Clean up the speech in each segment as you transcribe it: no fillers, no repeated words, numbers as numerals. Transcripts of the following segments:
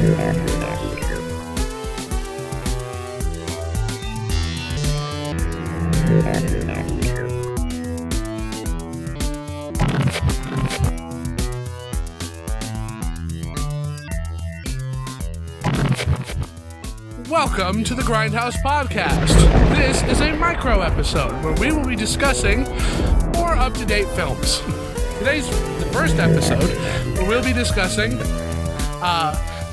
Welcome to the Grindhouse Podcast. This is a micro episode where we will be discussing more up-to-date films. Today's the first episode where we'll be discussing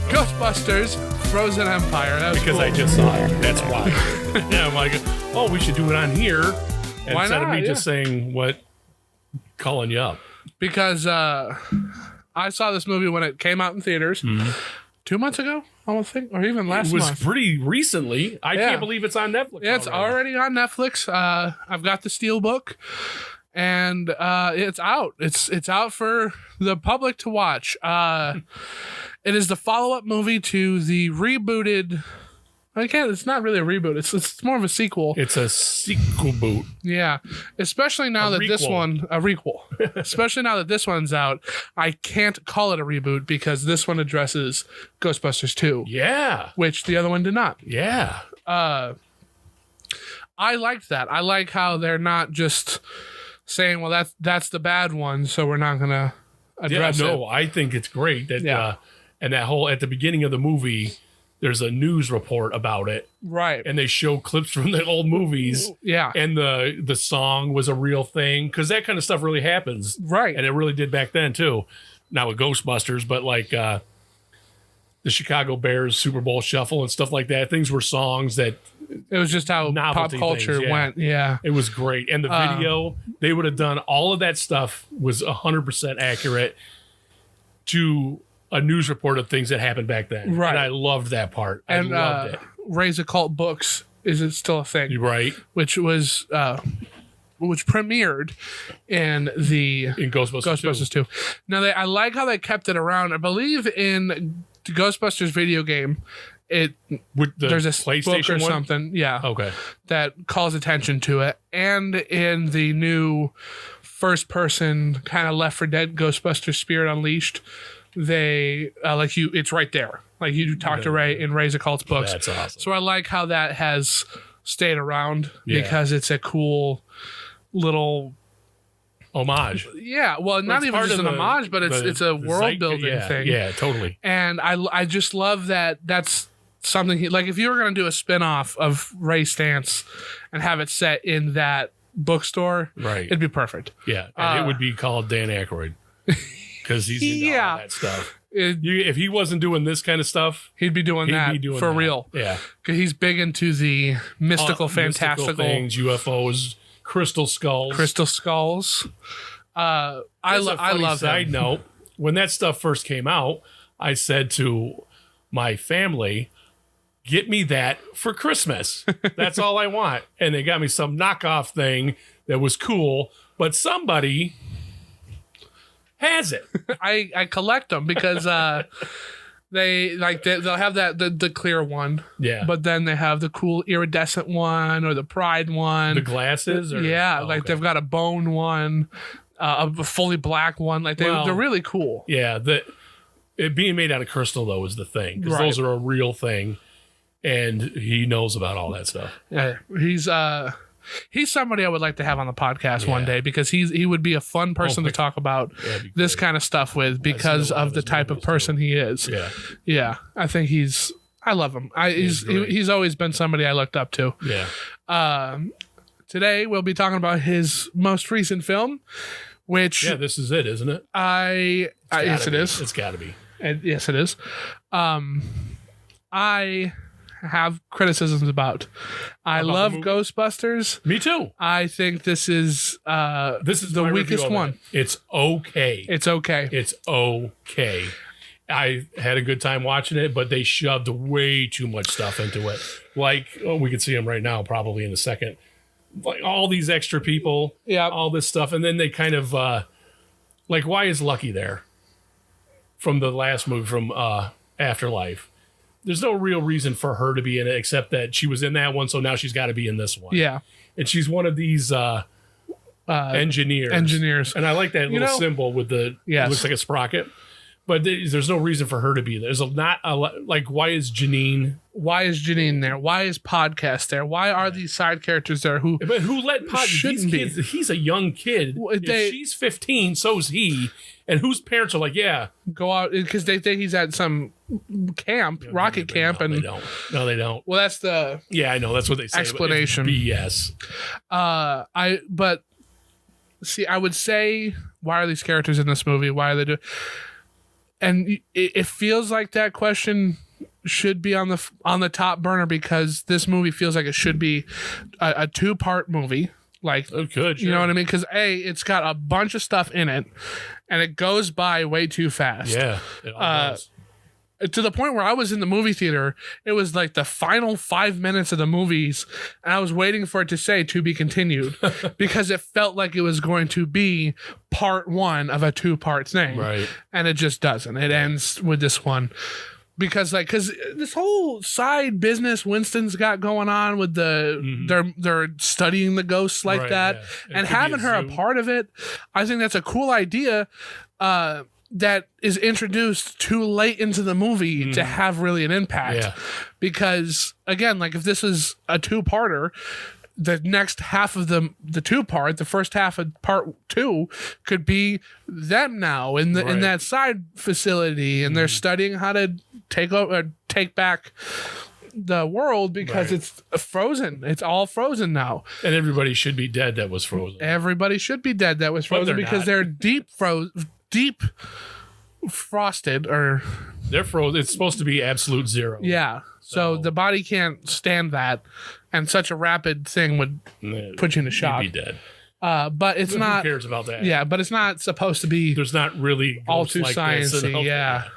Ghostbusters Frozen Empire. That was because cool. I just saw it. That's why. Yeah, I'm like, oh, we should do it on here instead of me just saying calling you up. Because I saw this movie when it came out in theaters 2 months ago, I would think, or even last month. It was pretty recently. I can't believe it's on Netflix. Yeah, it's already on Netflix. I've got the Steelbook, and it's out. It's out for the public to watch. It is the follow-up movie to the rebooted. It's not really a reboot. It's more of a sequel. It's a sequel boot. Yeah, especially now that this one a requel. Especially now that this one's out, I can't call it a reboot because this one addresses Ghostbusters 2. Yeah, which the other one did not. Yeah. I liked that. I like how they're not just saying, "Well, that's the bad one, so we're not gonna address it." No, I think it's great that and that whole at the beginning of the movie. There's a news report about it. Right. And they show clips from the old movies. Yeah. And the song was a real thing. Because that kind of stuff really happens. Right. And it really did back then, too. Not with Ghostbusters, but like the Chicago Bears Super Bowl Shuffle and stuff like that. Things were songs that... It was just how pop culture went. Yeah. It was great. And the video, they would have done all of that stuff was 100% accurate to... a news report of things that happened back then. Right. And I loved that part. I loved it. Raise Occult Books is still a thing. Right. Which was which premiered in Ghostbusters 2. Now I like how they kept it around. I believe in the Ghostbusters video game there's a PlayStation book or one? something, okay, that calls attention to it. And in the new first person kind of Left 4 Dead Ghostbusters Spirit Unleashed, they it's right there. Like you talk to Ray in Ray's Occult's books. That's awesome. So I like how that has stayed around because it's a cool little homage. Yeah, well, not even just an homage, but it's a world building thing. Yeah, totally. And I just love that. That's something like if you were going to do a spin-off of Ray Stantz and have it set in that bookstore, right? It'd be perfect. Yeah, and it would be called Dan Aykroyd. Because he's into all that stuff. If he wasn't doing this kind of stuff, he'd be doing that for real. Yeah. Because he's big into the mystical, fantastical mystical things, UFOs, crystal skulls. I love side him. note, when that stuff first came out, I said to my family, get me that for Christmas. That's all I want. And they got me some knockoff thing that was cool, but somebody... has it. I collect them because they'll have the clear one, but then they have the cool iridescent one or the pride one, the glasses, they've got a bone one, a fully black one. Like they're really cool. Yeah, it being made out of crystal though is the thing because those are a real thing, and he knows about all that stuff. Yeah, he's somebody I would like to have on the podcast one day because he would be a fun person to talk about this kind of stuff with because of the type of person he is. Yeah. I think I love him. He's always been somebody I looked up to. Yeah. Today we'll be talking about his most recent film, which this is it, isn't it? Yes, it is. It's got to be. Yes, it is. I have criticisms about. I love Ghostbusters. Me too. I think this is the weakest one. It's okay. It's okay. It's okay. I had a good time watching it, but they shoved way too much stuff into it. Like, we can see them right now, probably in a second. Like all these extra people, all this stuff, and then they kind of like, why is Lucky there? From the last movie, from Afterlife. There's no real reason for her to be in it except that she was in that one, so now she's got to be in this one. Yeah. And she's one of these engineers. Engineers. And I like that little symbol with it looks like a sprocket. But there's no reason for her to be there. There's not a like. Why is Janine? Why is Janine there? Why is Podcast there? Why are these side characters there who? But who let Podcast? Shouldn't These kids, he's a young kid. If she's 15, so's he. And whose parents are like, yeah, go out because they think he's at some camp, rocket camp, and they don't. No, they don't. Well, that's the I know that's what they say. Explanation. BS. But see, I would say, why are these characters in this movie? Why are they doing? And it feels like that question should be on the top burner because this movie feels like it should be a 2-part movie. Like, oh, good, sure. You know what I mean? Because it's got a bunch of stuff in it, and it goes by way too fast. Yeah, it all does. To the point where I was in the movie theater, it was like the final 5 minutes of the movies, and I was waiting for it to say "to be continued" because it felt like it was going to be part 1 of a 2-part thing, right? And it just doesn't. It ends with this one. Because this whole side business Winston's got going on with they're studying the ghosts like that, yeah. And having her a part of it, I think that's a cool idea that is introduced too late into the movie to have really an impact. Yeah. Because again, like if this is a 2-parter, the next half of the 2-part, the first half of part 2 could be them now in that side facility, and they're studying how to take back the world because it's frozen. It's all frozen now, and everybody should be dead that was frozen. Everybody should be dead that was frozen because they're deep frosted, or they're frozen. It's supposed to be absolute zero. Yeah. So the body can't stand that, and such a rapid thing would put you in a shock. You'd be dead. But it's not. Who cares about that? Yeah, but it's not supposed to be. There's not really all too like sciencey. Yeah.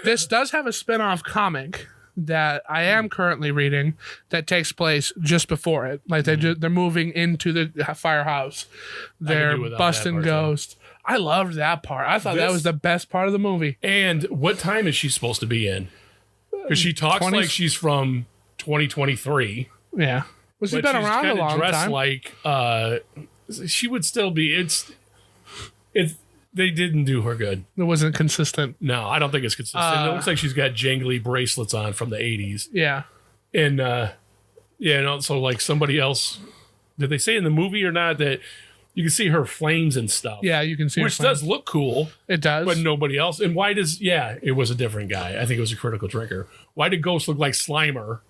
This does have a spin-off comic that I am currently reading that takes place just before it. Like they're moving into the firehouse. They're busting ghosts. I loved that part. I thought that was the best part of the movie. And what time is she supposed to be in? Because she talks like she's from 2023. Yeah. Well, she's been around a long time. Like she would still be. It's. They didn't do her good. It wasn't consistent. No, I don't think it's consistent. It looks like she's got jangly bracelets on from the 80s. Yeah. And and also like somebody else. Did they say in the movie or not that you can see her flames and stuff? Yeah, you can see which does look cool. It does. But nobody else. And why does it was a different guy. I think it was a critical drinker. Why did Ghost look like Slimer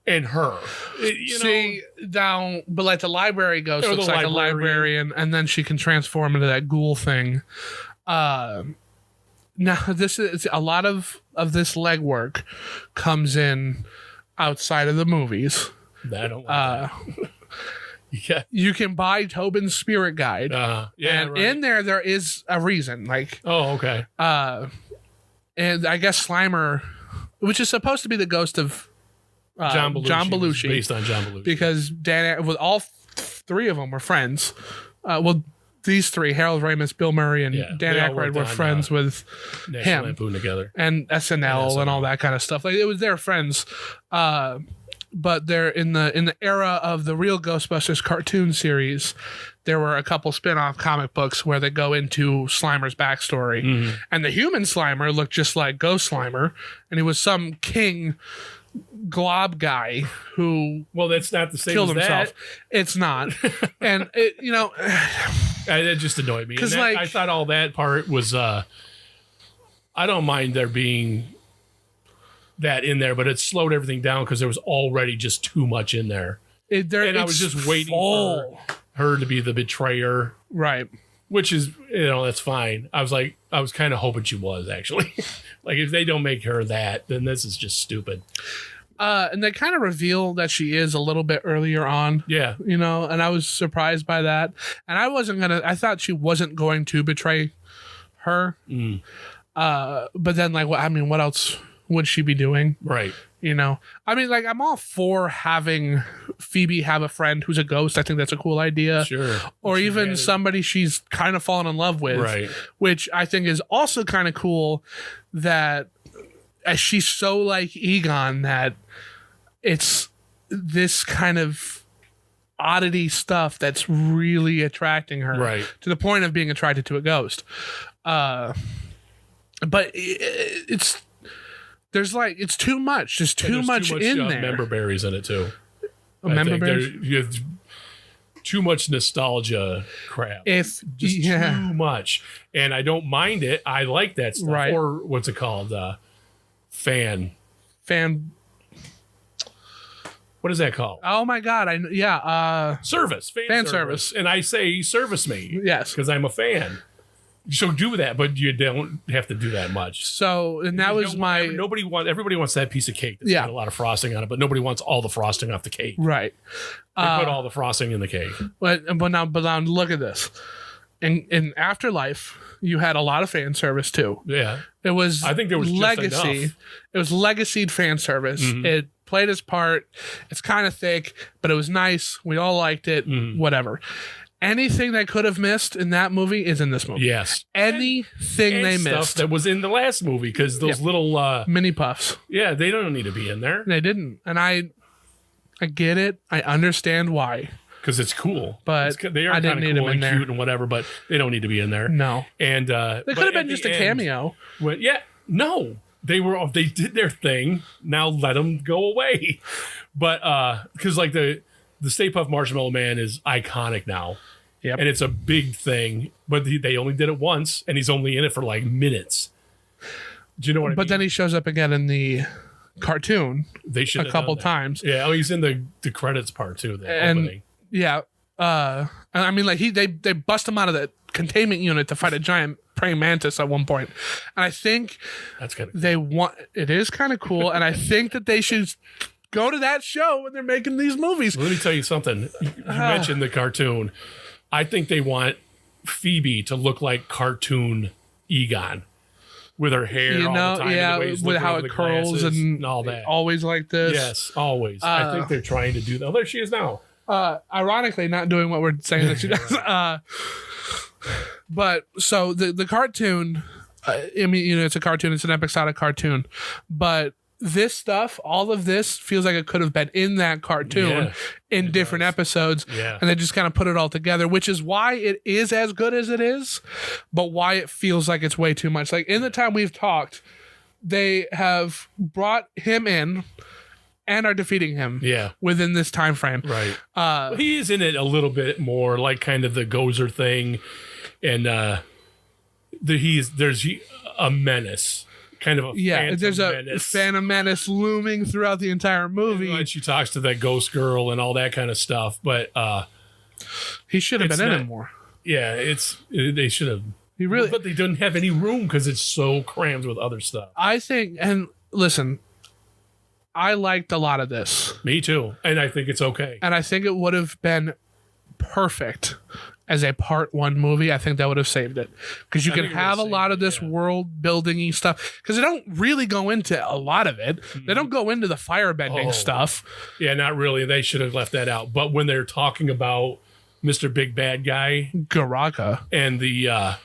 and her? But like the library ghost looks like a librarian, and then she can transform into that ghoul thing. Now this is a lot of this legwork comes in outside of the movies. I don't like that. Yeah. You can buy Tobin's Spirit Guide. In there is a reason. Like, oh, okay. And I guess Slimer, which is supposed to be the ghost of John Belushi, based on John Belushi, because with all 3 of them were friends. These 3, Harold Ramis, Bill Murray, and Dan Aykroyd, were friends with National him Lampoon together, and SNL and all that kind of stuff. Like it was their friends. But they're in the era of the real Ghostbusters cartoon series. There were a couple spin-off comic books where they go into Slimer's backstory, and the human Slimer looked just like Ghost Slimer, and he was some king glob guy who that's not the same killed as himself. That. It's not, and that just annoyed me because I thought all that part was. I don't mind there being that in there, but it slowed everything down because there was already just too much in there. I was just waiting for her to be the betrayer, right? Which is, that's fine. I was kind of hoping she was actually. Like if they don't make her that, then this is just stupid. And they kind of reveal that she is a little bit earlier on. Yeah. And I was surprised by that. And I thought she wasn't going to betray her. But then what else would she be doing? Right. I'm all for having Phoebe have a friend who's a ghost. I think that's a cool idea. Sure. Or even somebody she's kind of fallen in love with. Right. Which I think is also kind of cool that she's so like Egon that it's this kind of oddity stuff that's really attracting her. Right. To the point of being attracted to a ghost. But it's there's like it's too much. There's too much in there. Member berries in it too. Member berries. You have too much nostalgia crap. If just too much, and I don't mind it. I like that stuff. Right. Or what's it called? Fan. What is that called? Oh my god! Service. Fan service. And I say service me. Yes, because I'm a fan. So do that, but you don't have to do that much. So, and that was everybody wants that piece of cake that's got a lot of frosting on it, but nobody wants all the frosting off the cake. Right. They put all the frosting in the cake. But now look at this. In Afterlife, you had a lot of fan service too. Yeah. I think there was legacy. Just enough. It was legacied fan service. Mm-hmm. It played its part. It's kind of thick, but it was nice. We all liked it. Mm-hmm. Whatever. Anything they could have missed in that movie is in this movie. Yes. Anything they stuff missed that was in the last movie, because those little mini puffs. Yeah, they don't need to be in there. They didn't. And I get it. I understand why. Because it's cool. But they are kind of cool and cute and whatever, but they don't need to be in there. No. And they could have been just a cameo. No. They did their thing. Now let them go away. But because like the Stay Puft Marshmallow Man is iconic now. Yep. And it's a big thing, but they only did it once, and he's only in it for like minutes. Do you know what I mean? But then he shows up again in the cartoon a couple times. Yeah, he's in the credits part too, the opening. Yeah. I mean, like they bust him out of the containment unit to fight a giant praying mantis at one point. And I think that's kind of it is kind of cool, and I think that they should go to that show when they're making these movies. Let me tell you something. You mentioned the cartoon. I think they want Phoebe to look like cartoon Egon with her hair all the time. Yeah, with how it curls and all that. Always like this. Yes, always. I think they're trying to do that. Oh, there she is now. Ironically, not doing what we're saying that she does. But so the cartoon, I mean, it's a cartoon. It's an episodic cartoon. But this stuff, all of this feels like it could have been in that cartoon in different episodes. Yeah. And they just kind of put it all together, which is why it is as good as it is, but why it feels like it's way too much. Like in the time we've talked, they have brought him in and are defeating him within this time frame. Right. He is in it a little bit more, like kind of the Gozer thing. And there's a menace. Kind of there's a Phantom Menace looming throughout the entire movie. And she talks to that ghost girl and all that kind of stuff, but he should have been in it more. Yeah, they should have. But they didn't have any room because it's so crammed with other stuff. I think, and listen, I liked a lot of this. Me too, and I think it's okay. And I think it would have been perfect as a part 1 movie. I think that would have saved it, because you can have a lot of this world building stuff, because they don't really go into a lot of it. They don't go into the firebending stuff. Yeah, not really. They should have left that out. But when they're talking about Mr. Big Bad Guy, Garaka, and the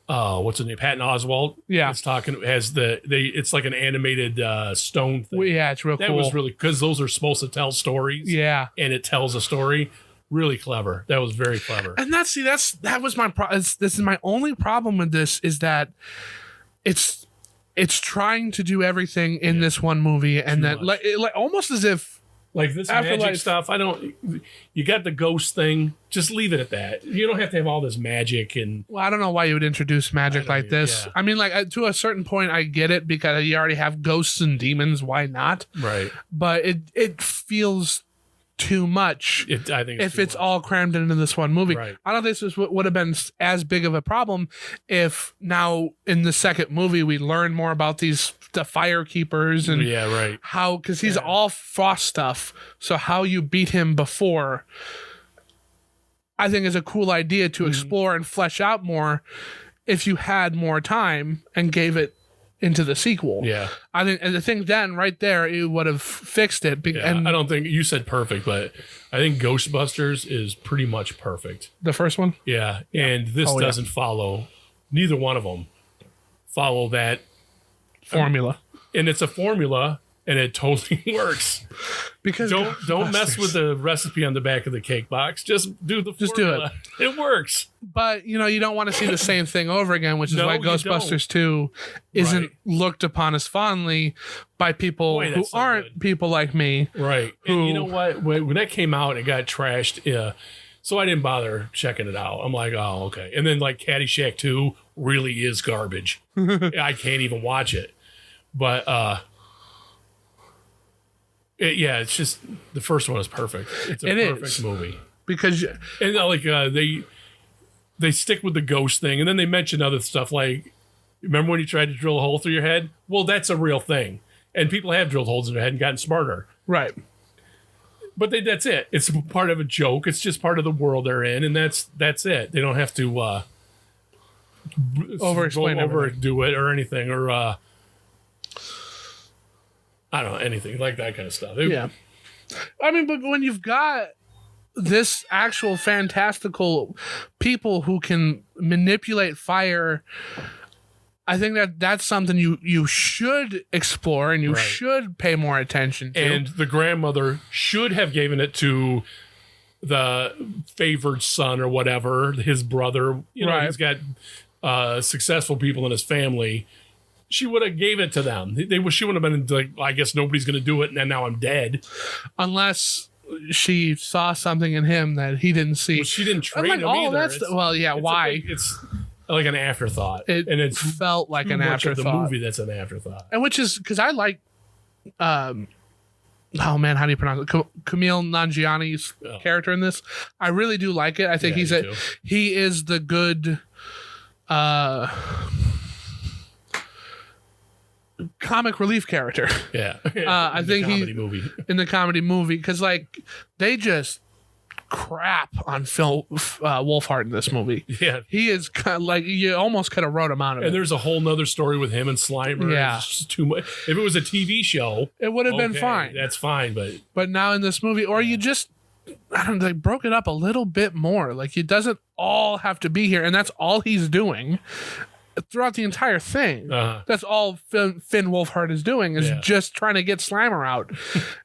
what's his name, Patton Oswalt, it's talking it's like an animated stone thing. Yeah, it's real cool. That was really, because those are supposed to tell stories. Yeah, and it tells a story. Really clever. That was very clever. And that was my problem. This is my only problem with this, is that it's trying to do everything in this one movie, and then like almost as if like this magic stuff. You got the ghost thing. Just leave it at that. You don't have to have all this magic and. Well, I don't know why you would introduce magic like this. Yeah. I mean, like to a certain point, I get it, because you already have ghosts and demons. Why not? Right. But it feels too much. I think it's all crammed into this one movie. Right. I don't think this would have been as big of a problem if now in the second movie we learn more about the fire keepers and how, because he's all frost stuff. So how you beat him before, I think is a cool idea to explore and flesh out more if you had more time and gave it into the sequel. Yeah. I think then right there it would have fixed it. And I don't think you said perfect, but I think Ghostbusters is pretty much perfect. The first one? Yeah. And this doesn't follow, neither one of them follow that formula. And it's a formula, and it totally works. Because don't mess with the recipe on the back of the cake box. Just do the formula. Do it. It works. But you don't want to see the same thing over again, which is why Ghostbusters 2 isn't looked upon as fondly by people who aren't people like me. Right. And you know what? When that came out, it got trashed. So I didn't bother checking it out. I'm like, oh, okay. And then like Caddyshack 2 really is garbage. I can't even watch it. But it's just the first one is perfect. It's a perfect movie because they stick with the ghost thing, and then they mention other stuff like, remember when you tried to drill a hole through your head? Well, that's a real thing, and people have drilled holes in their head and gotten smarter. Right. But that's it. It's part of a joke. It's just part of the world they're in, and that's it. They don't have to overdo it or anything, or I don't know, anything like that kind of stuff. Yeah. I mean, but when you've got this actual fantastical people who can manipulate fire, I think that's something you should explore and you should pay more attention to. And the grandmother should have given it to the favored son or whatever, his brother. He's got successful people in his family. She would have gave it to them. She wouldn't have been like, I guess nobody's going to do it, and now I'm dead. Unless she saw something in him that he didn't see. Well, she didn't train him either. Why? It's like an afterthought. It felt like an afterthought. The movie that's an afterthought. And which is, because I like, oh man, how do you pronounce it? Kumail Nanjiani's character in this. I really do like it. I think he is the good comic relief character. Yeah. I think he's in the comedy movie, because like they just crap on Phil Wolfhard in this movie. Yeah. He is kind of like, you almost could have wrote him out of it. And there's a whole nother story with him and Slimer. Yeah. It's just too much. If it was a TV show, it would have been fine. That's fine, but now in this movie, or you just, I don't know, they broke it up a little bit more. Like, it doesn't all have to be here, and that's all he's doing throughout the entire thing. That's all Finn Wolfhard is doing, is just trying to get Slimer out,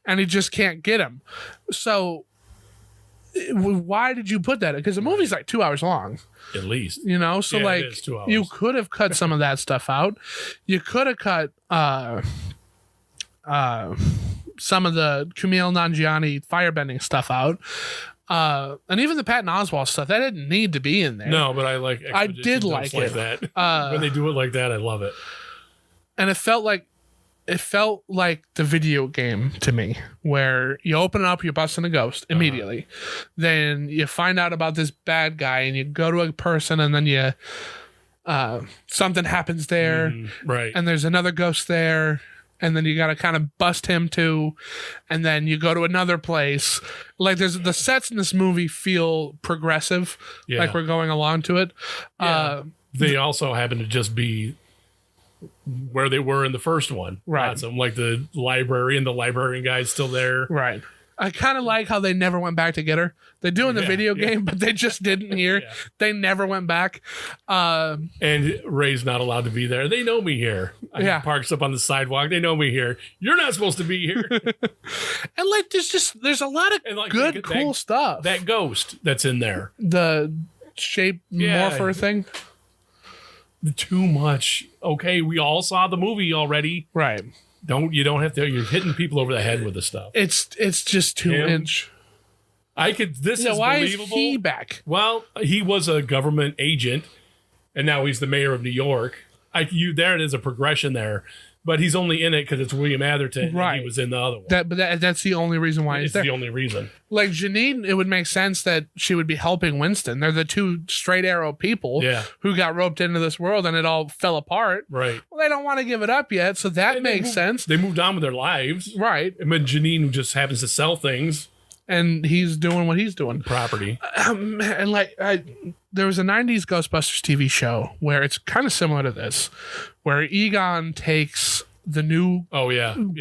and he just can't get him. So why did you put that? Because the movie's like 2 hours long, at least. So like, it is 2 hours. You could have cut some of that stuff out. You could have cut some of the Kumail Nanjiani firebending stuff out. And even the Patton Oswalt stuff, that didn't need to be in there. No, but I did like it. That. When they do it like that, I love it. And it felt like the video game to me, where you open it up, you're busting a ghost immediately. Then you find out about this bad guy, and you go to a person, and then you something happens there, right? And there's another ghost there, and then you got to kind of bust him too, and then you go to another place. Like, there's the sets in this movie feel progressive, like we're going along to it. They also happen to just be where they were in the first one. Right. Awesome. Like the library, and the librarian guy's still there. Right. I kind of like how they never went back to get her. They do in the video game, but they just didn't here. Yeah. They never went back. And Ray's not allowed to be there. They know me here. He parks up on the sidewalk. They know me here. You're not supposed to be here. And like, there's a lot of good, cool stuff. That ghost that's in there. The shape morpher thing. Too much. Okay, we all saw the movie already. Right. You don't have to. You're hitting people over the head with the stuff. It's just 2 inch. This is why believable. Is he back? Well, he was a government agent, and now he's the mayor of New York. There it is, a progression there. But he's only in it because it's William Atherton. Right. And he was in the other one. That's the only reason why he's there. It's the only reason. Like Janine, it would make sense that she would be helping Winston. They're the two straight arrow people who got roped into this world, and it all fell apart. Right. Well, they don't want to give it up yet, so that makes sense. They moved on with their lives. Right. And then Janine just happens to sell things. And he's doing what he's doing. Property. And like, there was a 90s Ghostbusters TV show where it's kind of similar to this, where Egon takes the new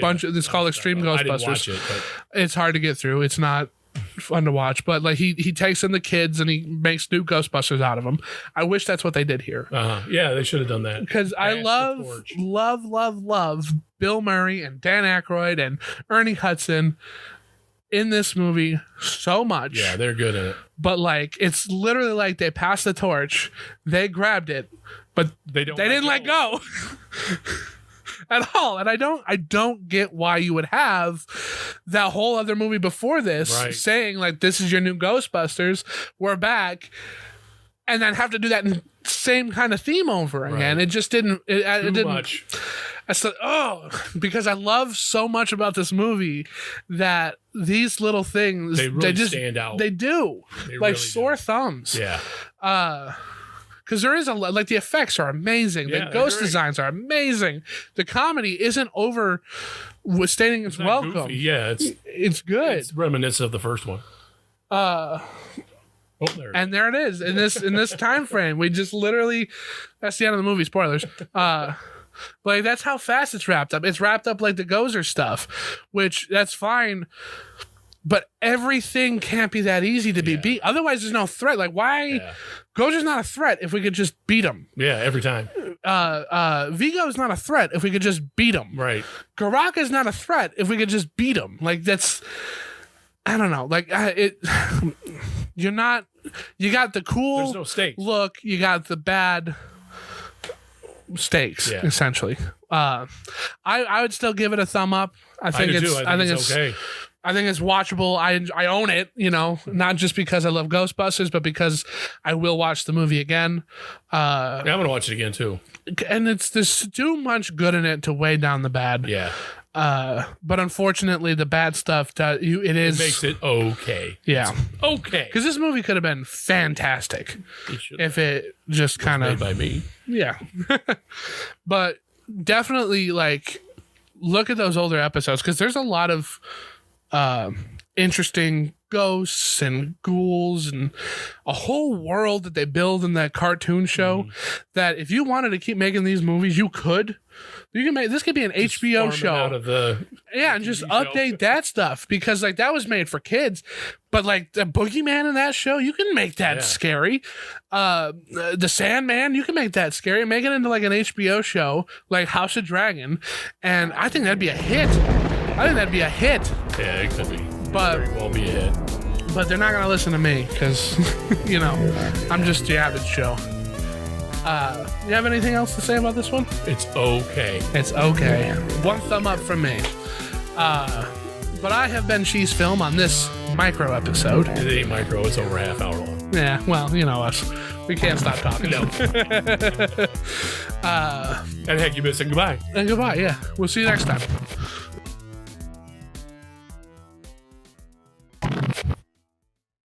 bunch of, it's called Extreme Ghostbusters. I didn't watch it, but it's hard to get through. It's not fun to watch. But like he takes in the kids and he makes new Ghostbusters out of them. I wish that's what they did here. Yeah, they should have done that. Because I love Bill Murray and Dan Aykroyd and Ernie Hudson in this movie so much. Yeah, they're good in it. But like it's literally like they passed the torch, they grabbed it, but they didn't let go. At all. And I don't get why you would have that whole other movie before this saying like this is your new Ghostbusters, we're back, and then have to do that same kind of theme over again. It just didn't it didn't much. I said, because I love so much about this movie that these little things they just stand out. They do. They like really sore thumbs. Yeah. Because there is like the effects are amazing. The ghost designs are amazing. The comedy isn't overstating its welcome. Goofy. Yeah, it's good. It's reminiscent of the first one. And there it is in this time frame. We just literally that's the end of the movie. Spoilers. Like that's how fast it's wrapped up. It's wrapped up like the Gozer stuff, which that's fine. But everything can't be that easy to be beat. Otherwise, there's no threat. Like, why? Yeah. Gozer's not a threat if we could just beat him. Yeah, every time. Vigo's not a threat if we could just beat him. Right. Garaka's not a threat if we could just beat him. Like, that's... I don't know. Like, you're not... You got the cool There's no stakes. Look. You got the bad... stakes essentially. I would still give it a thumb up. I think it's okay. I think it's watchable. I own it, not just because I love Ghostbusters, but because I will watch the movie again. I'm gonna watch it again too. And there's too much good in it to weigh down the bad. Yeah. But unfortunately, the bad stuff it makes it okay. Yeah. It's okay. Because this movie could have been fantastic if it just kind of made by me. Yeah. But definitely like look at those older episodes because there's a lot of interesting ghosts and ghouls and a whole world that they build in that cartoon show that if you wanted to keep making these movies, you could. You can make this could be an just HBO show out of the and just update that stuff because like that was made for kids, but like the boogeyman in that show, you can make that scary. The Sandman, you can make that scary and make it into like an HBO show like House of Dragon, and I think that'd be a hit. Yeah, it could be. But very well be a hit. But they're not gonna listen to me because I'm just the average Joe. You have anything else to say about this one? It's okay. It's okay. One thumb up from me. But I have been Cheese Film on this micro episode. It ain't micro, it's over a half hour long. Yeah, well, you know us. We can't stop talking. No. And heck, you missing goodbye. And goodbye, yeah. We'll see you next time.